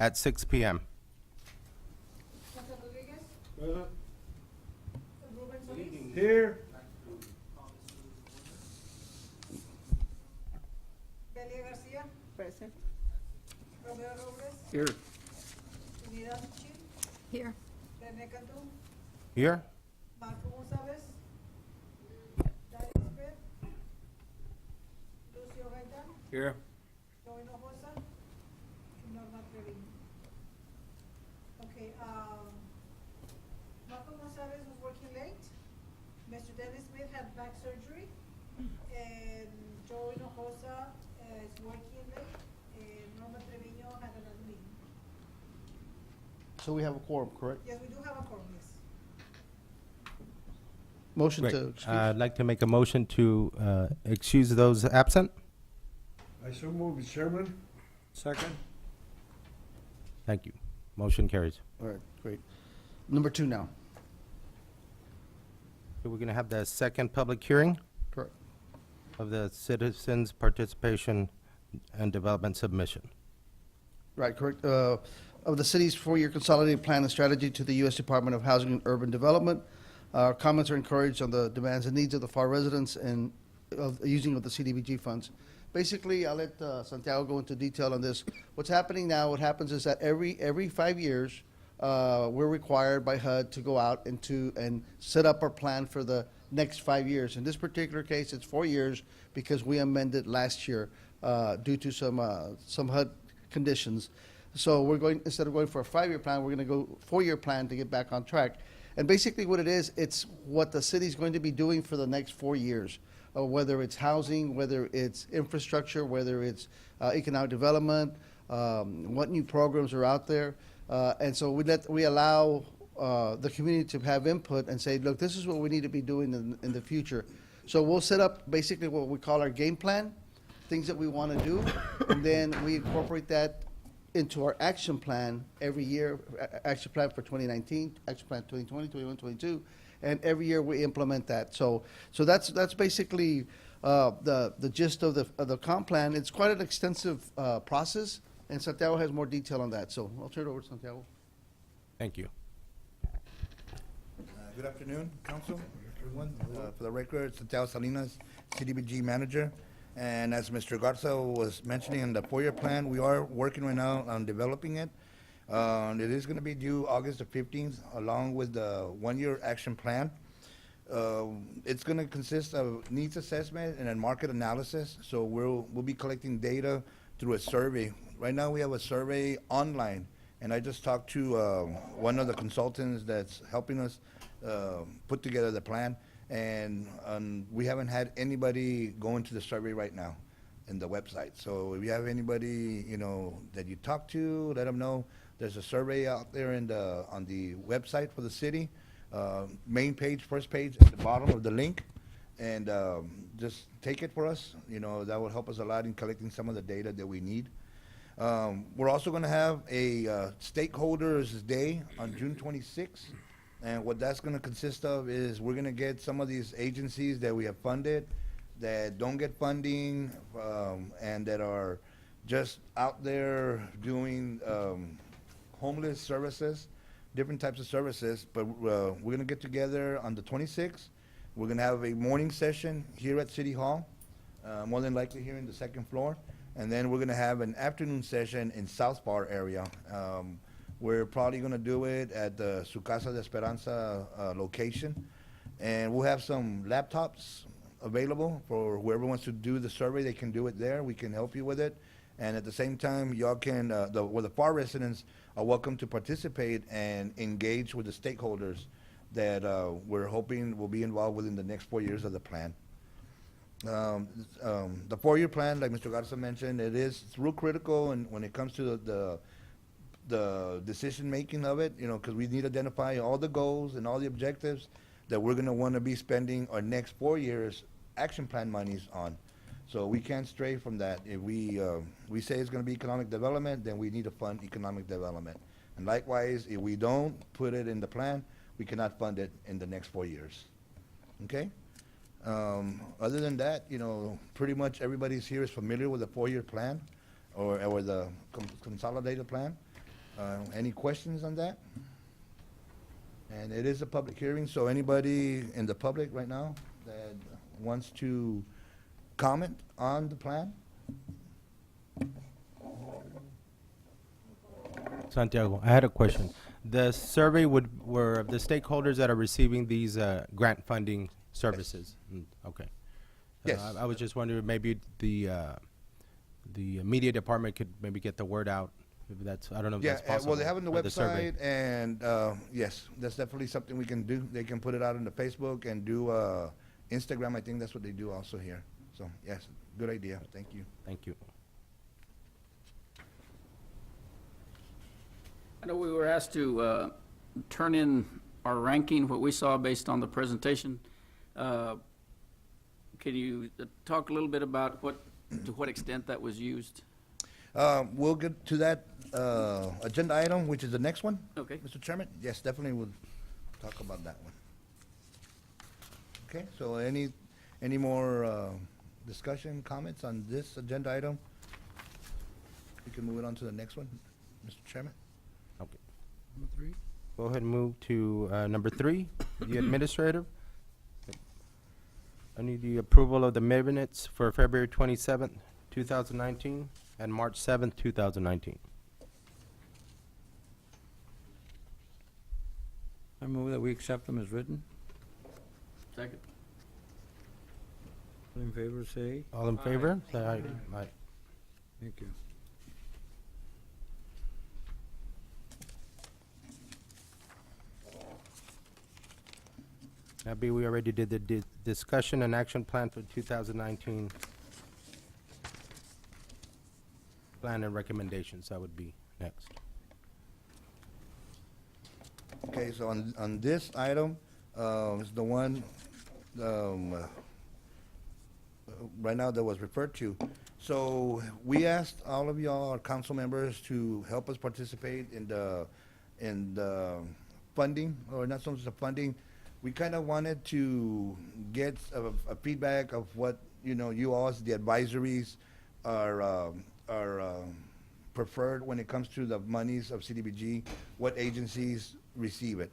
at 6 p.m. Cesar Rodriguez, Present. Ruben Solis, Here. Delia Garcia, Present. Romero Robles, Here. Trinidad Chin, Here. Rene Cantu, Here? Marco Gonzalez, Daniel Smith, Lucio Gaetan, Here. Joey Hinojosa, and Norma Trevino. Okay, Marco Gonzalez was working late. Mr. Dennis Smith had back surgery. And Joey Hinojosa is working late. And Norma Trevino had another meeting. So we have a quorum, correct? Yes, we do have a quorum, yes. Motion Great. to excuse. I'd like to make a motion to excuse those absent. I so move, Mr. Chairman. Second. Thank you. Motion carries. All right, great. Number 2 now. So we're going to have the second public hearing Correct. of the citizens' participation and development submission. Right, correct. Of the city's 4-year consolidated plan and strategy to the U.S. Department of Housing and Urban Development. Comments are encouraged on the demands and needs of the Pharr residents and of using of the CDBG funds. Basically, I'll let Santiago go into detail on this. What's happening now, what happens is that every 5 years, we're required by HUD to go out and set up our plan for the next 5 years. In this particular case, it's 4 years because we amended last year due to some HUD conditions. So we're going, instead of going for a 5-year plan, we're going to go 4-year plan to get back on track. And basically what it is, it's what the city's going to be doing for the next 4 years, whether it's housing, whether it's infrastructure, whether it's economic development, what new programs are out there. And so we allow the community to have input and say, look, this is what we need to be doing in the future. So we'll set up basically what we call our game plan, things that we want to do, and then we incorporate that into our action plan every year, action plan for 2019, action plan 2020, 21, 22, and every year we implement that. So that's basically the gist of the comp plan. It's quite an extensive process, and Santiago has more detail on that. So I'll turn it over to Santiago. Thank you. Good afternoon, council, everyone. For the record, Santiago Salinas, CDBG manager. And as Mr. Garza was mentioning in the 4-year plan, we are working right now on developing it. It is going to be due August the 15th, along with the 1-year action plan. It's going to consist of needs assessment and then market analysis. So we'll be collecting data through a survey. Right now, we have a survey online, and I just talked to one of the consultants that's helping us put together the plan. And we haven't had anybody go into the survey right now in the website. So if you have anybody, that you talk to, let them know. There's a survey out there on the website for the city. Main page, first page, at the bottom of the link. And just take it for us. That will help us a lot in collecting some of the data that we need. We're also going to have a stakeholders day on June 26th. And what that's going to consist of is we're going to get some of these agencies that we have funded that don't get funding and that are just out there doing homeless services, different types of services. But we're going to get together on the 26th. We're going to have a morning session here at City Hall, more than likely here in the 2nd floor. And then we're going to have an afternoon session in South Bar area. We're probably going to do it at the Su Casa de Esperanza location. And we'll have some laptops available for whoever wants to do the survey. They can do it there. We can help you with it. And at the same time, y'all can, the Pharr residents are welcome to participate and engage with the stakeholders that we're hoping will be involved within the next 4 years of the plan. The 4-year plan, like Mr. Garza mentioned, it's real critical and when it comes to the decision making of it, because we need to identify all the goals and all the objectives that we're going to want to be spending our next 4 years action plan monies on. So we can't stray from that. If we say it's going to be economic development, then we need to fund economic development. And likewise, if we don't put it in the plan, we cannot fund it in the next 4 years. Okay? Other than that, pretty much everybody's here is familiar with the 4-year plan or the consolidated plan. Any questions on that? And it is a public hearing, so anybody in the public right now that wants to comment on the plan? Santiago, I had a question. The survey were the stakeholders that are receiving these grant funding services? Okay. Yes. I was just wondering, maybe the media department could maybe get the word out. Maybe that's, I don't know if Yeah, that's possible. well, they have it on the or survey. website, and yes, that's definitely something we can do. They can put it out on the Facebook and do Instagram. I think that's what they do also here. So, yes, good idea. Thank you. Thank you. I know we were asked to turn in our ranking, what we saw based on the presentation. Can you talk a little bit about to what extent that was used? We'll get to that agenda item, which is the next one. Okay. Mr. Chairman? Yes, definitely we'll talk about that one. Okay, so any more discussion, comments on this agenda item? We can move it on to the next one, Mr. Chairman. Okay. Go ahead and move to number 3, the administrative. I need the approval of the minutes for February 27th, 2019, and March 7th, 2019. I move that we accept them as written. Second. All in favor, say All in favor? Say aye. Aye. thank you. Abby, we already did the discussion and action plan for 2019. Plan and recommendations, that would be next. Okay, so on this item, is the one, right now that was referred to. So we asked all of y'all, our council members, to help us participate in the funding, or not so much the funding. We kind of wanted to get a feedback of what, you all as the advisories are preferred when it comes to the monies of CDBG, what agencies receive it.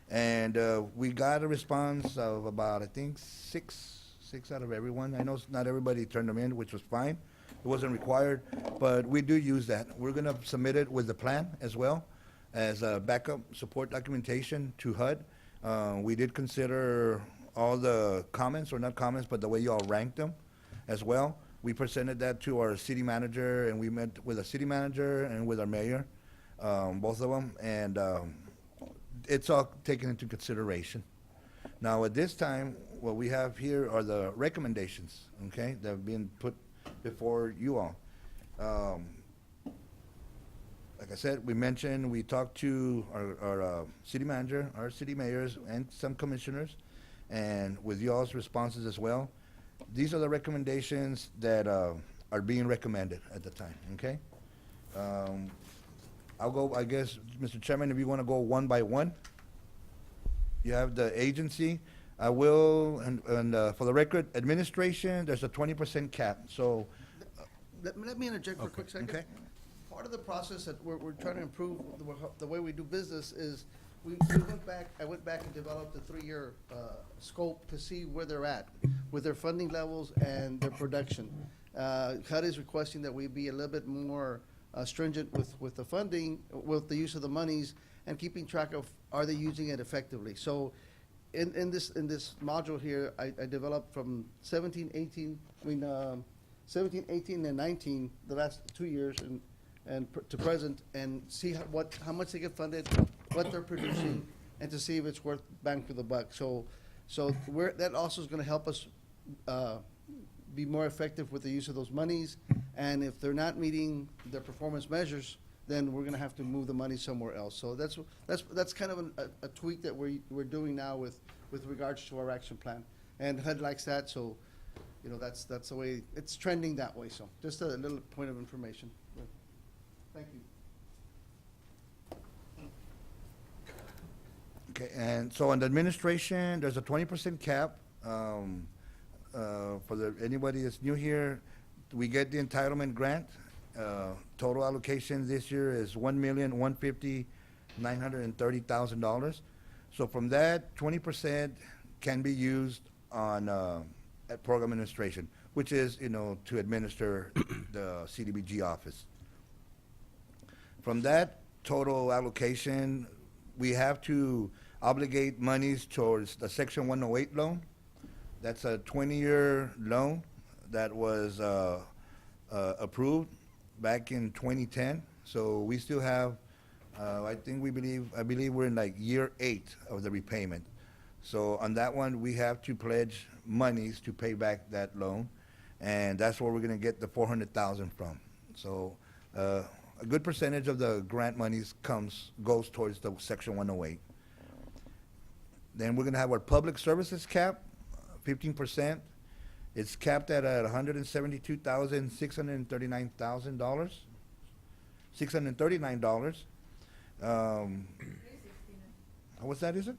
And we got a response of about, I think, six out of everyone. I know not everybody turned them in, which was fine. It wasn't required, but we do use that. We're going to submit it with the plan as well as a backup support documentation to HUD. We did consider all the comments, or not comments, but the way you all ranked them as well. We presented that to our city manager, and we met with the city manager and with our mayor, both of them, and it's all taken into consideration. Now, at this time, what we have here are the recommendations, okay, that have been put before you all. Like I said, we talked to our city manager, our city mayors, and some commissioners, and with y'all's responses as well. These are the recommendations that are being recommended at the time, okay? I'll go, I guess, Mr. Chairman, if you want to go one by one. You have the agency. I will, and for the record, administration, there's a 20% cap, so, Let me interject for a quick second. okay? Part of the process that we're trying to improve the way we do business is I went back and developed a 3-year scope to see where they're at with their funding levels and their production. HUD is requesting that we be a little bit more stringent with the funding, with the use of the monies, and keeping track of, are they using it effectively? So in this module here, I developed from 17, 18, 18, and 19, the last 2 years, and to present, and see how much they get funded, what they're producing, and to see if it's worth bang for the buck. So that also is going to help us be more effective with the use of those monies. And if they're not meeting their performance measures, then we're going to have to move the money somewhere else. So that's kind of a tweak that we're doing now with regards to our action plan. And HUD likes that, so that's the way it's trending that way. So just a little point of information. Thank you. Okay, and so on the administration, there's a 20% cap. For anybody that's new here, we get the entitlement grant, Total allocation this year is $1,150,930,000. So from that, 20% can be used on at program administration, which is, to administer the CDBG office. From that total allocation, we have to obligate monies towards the Section 108 loan. That's a 20-year loan that was approved back in 2010. So we still have, I believe we're in like year 8 of the repayment. So on that one, we have to pledge monies to pay back that loan, and that's where we're going to get the $400,000 from. So a good percentage of the grant monies goes towards the Section 108. Then we're going to have our public services cap, 15%. It's capped at $172,639,000. $639. What's that, is it?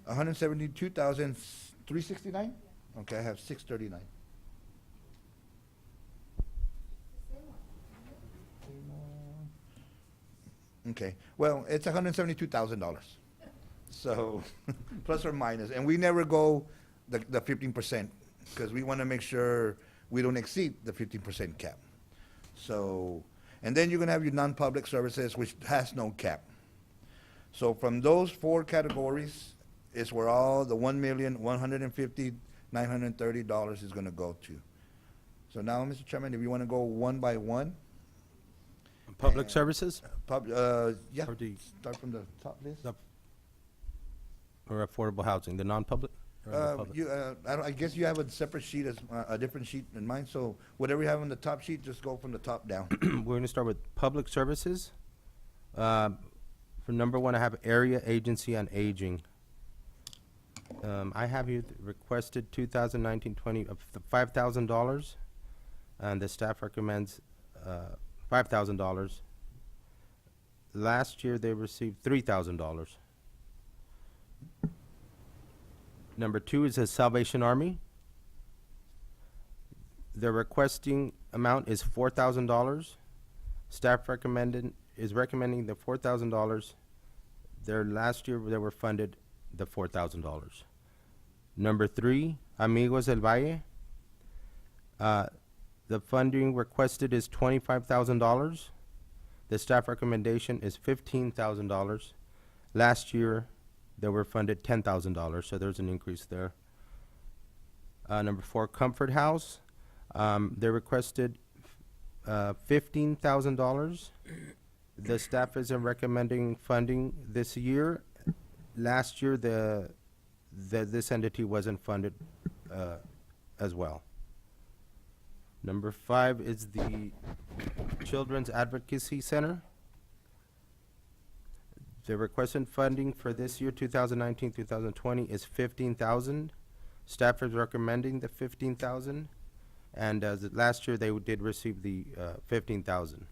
172,369? Okay, I have 639. Okay, well, it's $172,000. So, plus or minus, and we never go the 15%, because we want to make sure we don't exceed the 15% cap. So, and then you're going to have your non-public services, which has no cap. So from those 4 categories is where all the $1,150,930 is going to go to. So now, Mr. Chairman, if you want to go one by one. Public services Yeah, Or do you- start from the top list. The- or affordable housing, the non-public? Or the public? I guess you have a separate sheet, a different sheet than mine, so whatever you have on the top sheet, just go from the top down. We're gonna start with public services. For number 1, I have Area Agency on Aging. I have you requested 2019-20 of $5,000, and the staff recommends $5,000. Last year, they received $3,000. Number 2 is the Salvation Army. The requesting amount is $4,000. Staff is recommending the $4,000. Last year, they were funded the $4,000. Number 3, Amigos del Valle. The funding requested is $25,000. The staff recommendation is $15,000. Last year, they were funded $10,000, so there's an increase there. Number 4, Comfort House. They requested $15,000. The staff isn't recommending funding this year. Last year, this entity wasn't funded as well. Number 5 is the Children's Advocacy Center. The requested funding for this year, 2019-2020, is $15,000. Staff is recommending the $15,000, and last year they did receive the $15,000.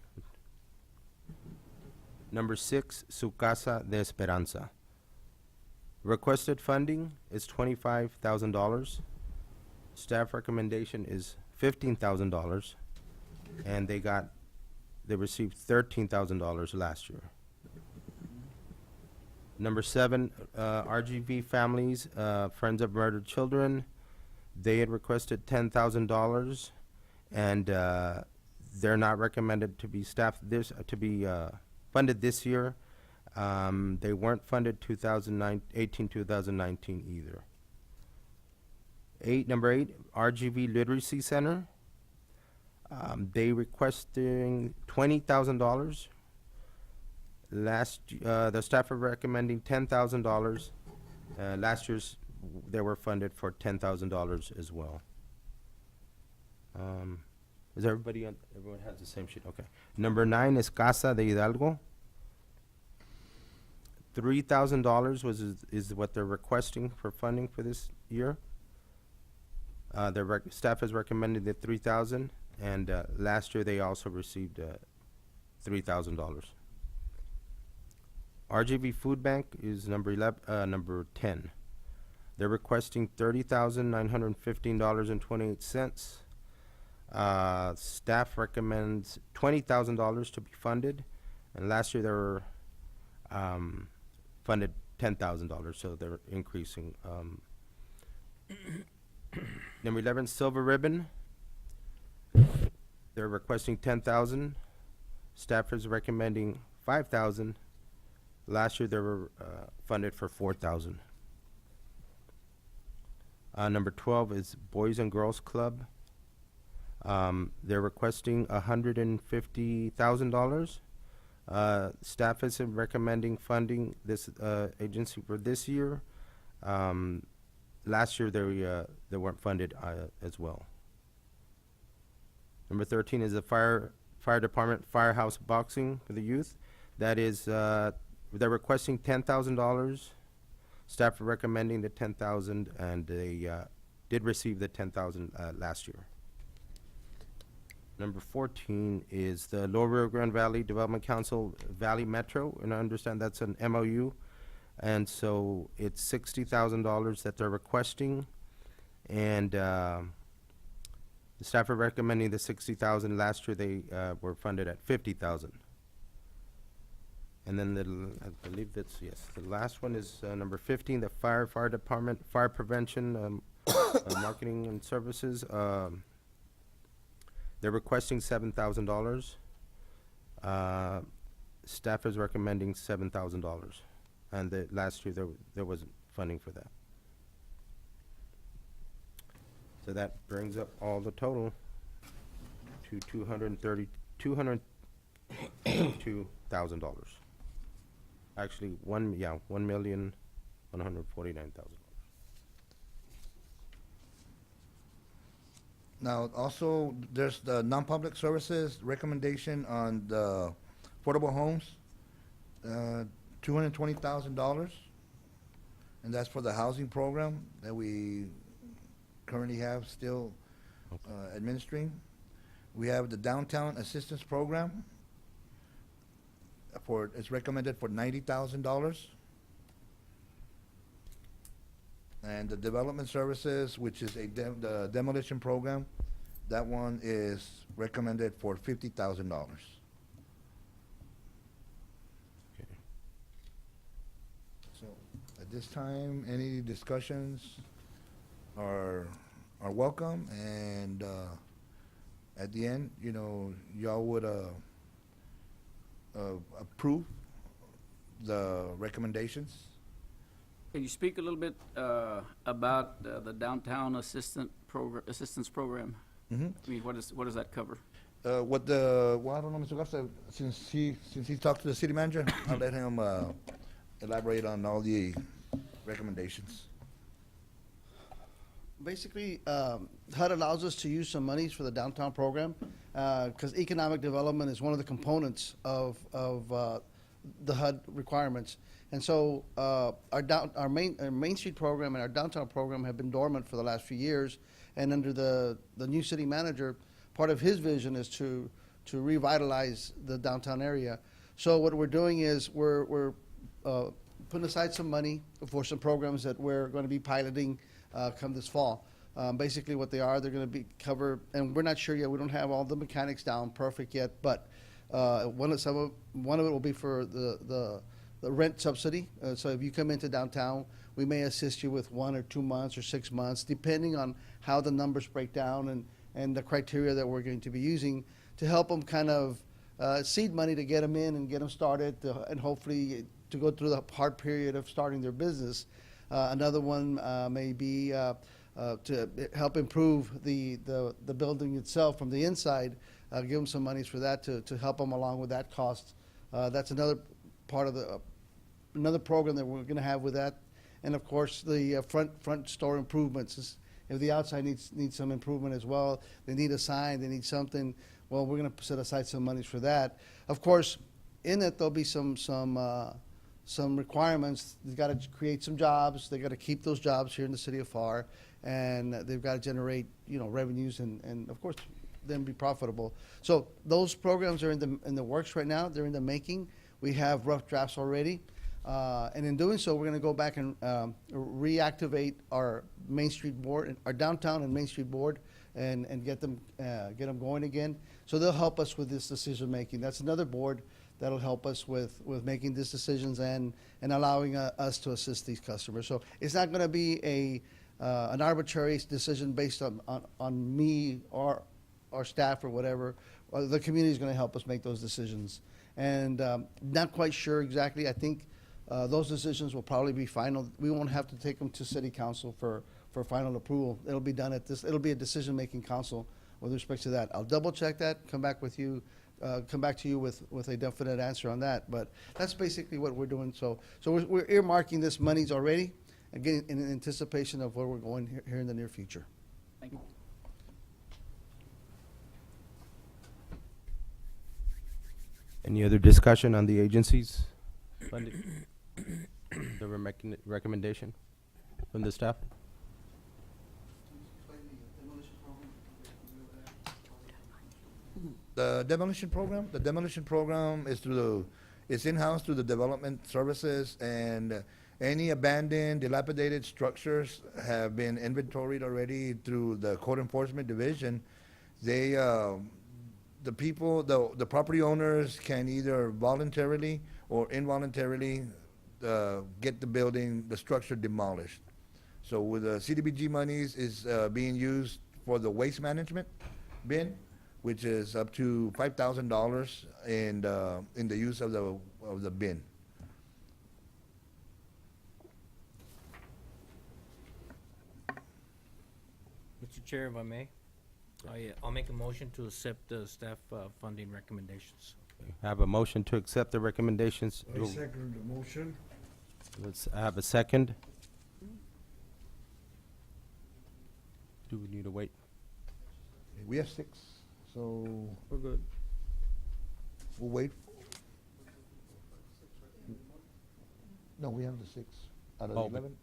Number 6, Su Casa de Esperanza. Requested funding is $25,000. Staff recommendation is $15,000, and they received $13,000 last year. Number 7, RGV Families, Friends of Murdered Children. They had requested $10,000, and they're not recommended to be funded this year. They weren't funded 2018-2019 either. Number 8, RGV Literacy Center. They requesting $20,000. The staff are recommending $10,000. Last year's, they were funded for $10,000 as well. Is everyone has the same sheet? Okay. Number 9 is Casa de Hidalgo. $3,000 is what they're requesting for funding for this year. Staff is recommending the $3,000, and last year they also received $3,000. RGV Food Bank is number 10. They're requesting $30,915.28. Staff recommends $20,000 to be funded, and last year they were funded $10,000, so they're increasing. Number 11, Silver Ribbon. They're requesting $10,000. Staff is recommending $5,000. Last year they were funded for $4,000. Number 12 is Boys and Girls Club. They're requesting $150,000. Staff is recommending funding this agency for this year. Last year they weren't funded as well. Number 13 is the fire department firehouse boxing for the youth. That is, they're requesting $10,000. Staff are recommending the $10,000, and they did receive the $10,000 last year. Number 14 is the Lower Rio Grande Valley Development Council Valley Metro, and I understand that's an MOU, and so it's $60,000 that they're requesting, and the staff are recommending the $60,000. Last year they were funded at $50,000. And then I believe that's, yes, the last one is number 15, the fire department, fire prevention, marketing and services. They're requesting $7,000. Staff is recommending $7,000. And last year there wasn't funding for that. So that brings up all the total to $232,000. Actually, $1,149,000. Now, also, there's the non-public services recommendation on the affordable homes, $220,000. And that's for the housing program that we currently have still administering. We have the downtown assistance program. It's recommended for $90,000. And the development services, which is the demolition program, that one is recommended for $50,000. Okay. So at this time, any discussions are welcome, and at the end, y'all would approve the recommendations. Can you speak a little bit about the downtown assistance program? Mm-hmm. I mean, what does that cover? I don't know, Mr. Garza, since he talked to the city manager, I'll let him elaborate on all the recommendations. Basically, HUD allows us to use some monies for the downtown program, because economic development is one of the components of the HUD requirements. And so our Main Street program and our downtown program have been dormant for the last few years. And under the new city manager, part of his vision is to revitalize the downtown area. So what we're doing is we're putting aside some money for some programs that we're going to be piloting come this fall. Basically what they are, they're going to be cover, and we're not sure yet, we don't have all the mechanics down perfect yet, but one of it will be for the rent subsidy. So if you come into downtown, we may assist you with 1 or 2 months or 6 months, depending on how the numbers break down and the criteria that we're going to be using to help them kind of seed money to get them in and get them started, and hopefully to go through the hard period of starting their business. Another one may be to help improve the building itself from the inside, give them some monies for that to help them along with that cost. That's another part of another program that we're going to have with that. And of course, the front store improvements. If the outside needs some improvement as well, they need a sign, they need something, well, we're going to set aside some monies for that. Of course, in it, there'll be some requirements. They've got to create some jobs. They've got to keep those jobs here in the city of Pharr, and they've got to generate, revenues and of course, then be profitable. So those programs are in the works right now. They're in the making. We have rough drafts already. And in doing so, we're going to go back and reactivate our Main Street board, our downtown and Main Street board, and get them going again. So they'll help us with this decision-making. That's another board that'll help us with making these decisions and allowing us to assist these customers. So it's not going to be an arbitrary decision based on me or our staff or whatever. The community is going to help us make those decisions. And not quite sure exactly. I think those decisions will probably be final. We won't have to take them to city council for final approval. It'll be done it'll be a decision-making council with respect to that. I'll double-check that, come back to you with a definite answer on that. But that's basically what we're doing. So we're earmarking this monies already, again, in anticipation of where we're going here in the near future. Thank you. Any other discussion on the agencies funding? The recommendation from the staff? The demolition program is in-house through the development services, and any abandoned, dilapidated structures have been inventoried already through the code enforcement division. They, the people, the property owners can either voluntarily or involuntarily get the structure demolished. So with the CDBG monies is being used for the waste management bin, which is up to $5,000 in the use of the bin. Mr. Chair, if I may, I'll make a motion to accept the staff funding recommendations. Have a motion to accept the recommendations. I second the motion. Let's have a second. Do we need to wait? We have 6, so We're good. we'll wait. No, we have the 6 out of Oh, the but- 11.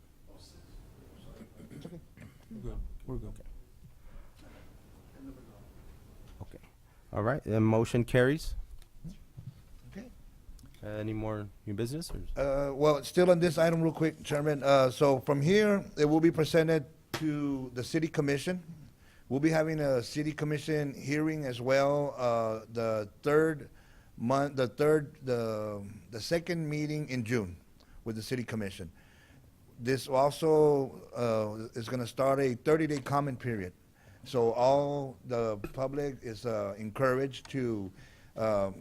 It's okay. We're good. We're good. Okay. All right, then motion carries. Okay. Any more new business or? Well, still on this item real quick, Chairman. So from here, it will be presented to the city commission. We'll be having a city commission hearing as well, the second meeting in June with the city commission. This also is going to start a 30-day comment period. So all the public is encouraged to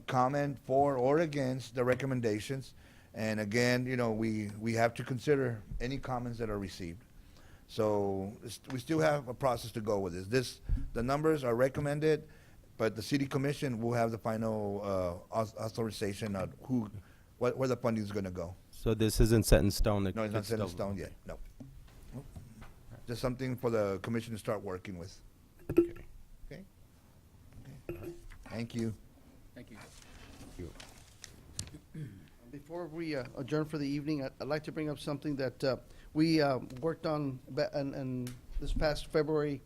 comment for or against the recommendations. And again, we have to consider any comments that are received. So we still have a process to go with this. The numbers are recommended, but the city commission will have the final authorization on where the funding is going to go. So this isn't set in stone? No, it's not set in stone yet, no. Just something for the commission to start working with. Okay. Okay? Okay. Thank you. Thank you. Before we adjourn for the evening, I'd like to bring up something that we worked on in this past February's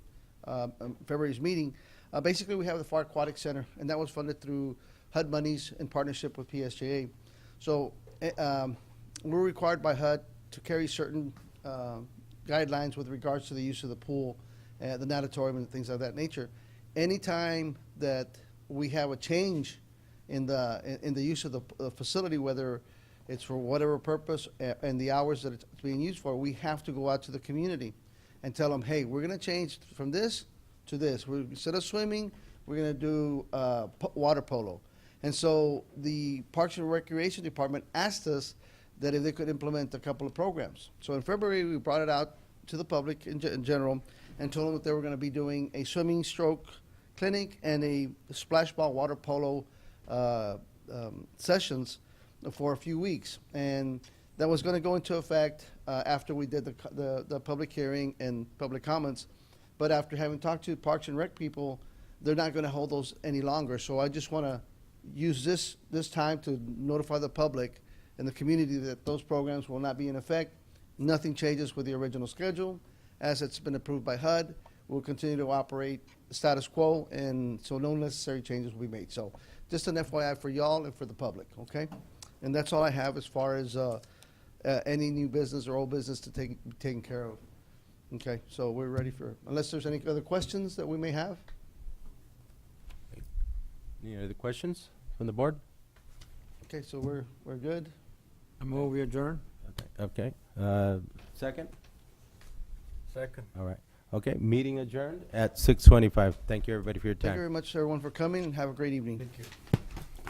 meeting. Basically, we have the Pharr Aquatic Center, and that was funded through HUD monies in partnership with PSJA. So we're required by HUD to carry certain guidelines with regards to the use of the pool, the natatorium, and things of that nature. Anytime that we have a change in the use of the facility, whether it's for whatever purpose and the hours that it's being used for, we have to go out to the community and tell them, hey, we're going to change from this to this. Instead of swimming, we're going to do water polo. And so the Parks and Recreation Department asked us that if they could implement a couple of programs. So in February, we brought it out to the public in general and told them that they were going to be doing a swimming stroke clinic and a splash ball water polo sessions for a few weeks. And that was going to go into effect after we did the public hearing and public comments. But after having talked to Parks and Rec people, they're not going to hold those any longer. So I just want to use this time to notify the public and the community that those programs will not be in effect. Nothing changes with the original schedule. As it's been approved by HUD, we'll continue to operate status quo, and so no necessary changes will be made. So just an FYI for y'all and for the public, okay? And that's all I have as far as any new business or old business to taken care of. Okay, so we're ready for, unless there's any other questions that we may have? Any other questions from the board? Okay, so we're good. I move we adjourn. Okay, second? Second. All right. Okay, meeting adjourned at 6:25. Thank you, everybody, for your Thank you time. very much, everyone, for coming, and have a great evening. Thank you.